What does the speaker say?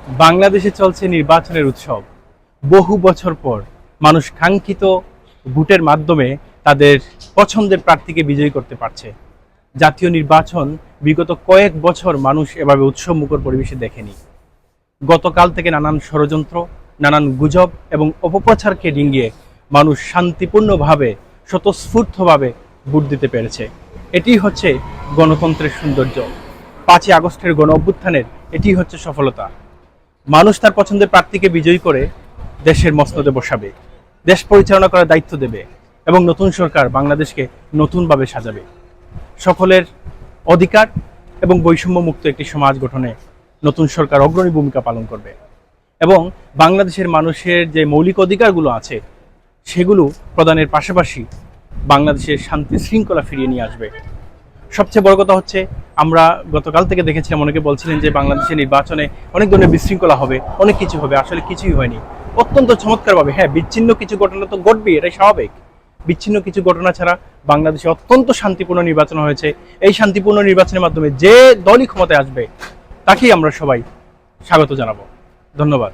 বাংলাদেশে চলছে নির্বাচনের উৎসব। বহু বছর পর মানুষ কাঙ্ক্ষিত ভোটের মাধ্যমে তাদের পছন্দের প্রার্থীকে বিজয়ী করতে পারছে। জাতীয় নির্বাচন বিগত কয়েক বছর মানুষ এভাবে উৎসব মুখর পরিবেশে দেখেনি। গতকাল থেকে নানান ষড়যন্ত্র, নানান গুজব এবং অপপ্রচারকে ডিঙ্গিয়ে মানুষ শান্তিপূর্ণভাবে, স্বতঃস্ফূর্তভাবে ভোট দিতে পেরেছে। এটি হচ্ছে গণতন্ত্রের সৌন্দর্য। 5ই আগস্টের গণ অভ্যুত্থানের এটি হচ্ছে সফলতা। মানুষ তার পছন্দের প্রার্থীকে বিজয়ী করে দেশের মসনদে বসাবে, দেশ পরিচালনা করার দায়িত্ব দেবে এবং নতুন সরকার বাংলাদেশকে নতুনভাবে সাজাবে। সকলের অধিকার এবং বৈষম্য মুক্ত একটি সমাজ গঠনে নতুন সরকার অগ্রণী ভূমিকা পালন করবে এবং বাংলাদেশের মানুষের যে মৌলিক অধিকারগুলো আছে সেগুলো প্রদানের পাশাপাশি বাংলাদেশের শান্তি শৃঙ্খলা ফিরিয়ে নিয়ে আসবে। সবচেয়ে বড় কথা হচ্ছে, আমরা গতকাল থেকে দেখেছিলাম অনেকে বলছিলেন যে বাংলাদেশের নির্বাচনে অনেক ধরনের বিশৃঙ্খলা হবে, অনেক কিছু হবে। আসলে কিছুই হয়নি। অত্যন্ত চমৎকারভাবে, হ্যাঁ, বিচ্ছিন্ন কিছু ঘটনা তো ঘটবেই, এটাই স্বাভাবিক। বিচ্ছিন্ন কিছু ঘটনা ছাড়া বাংলাদেশে অত্যন্ত শান্তিপূর্ণ নির্বাচন হয়েছে। এই শান্তিপূর্ণ নির্বাচনের মাধ্যমে যে দলই ক্ষমতায় আসবে তাকেই আমরা সবাই স্বাগত জানাবো। ধন্যবাদ।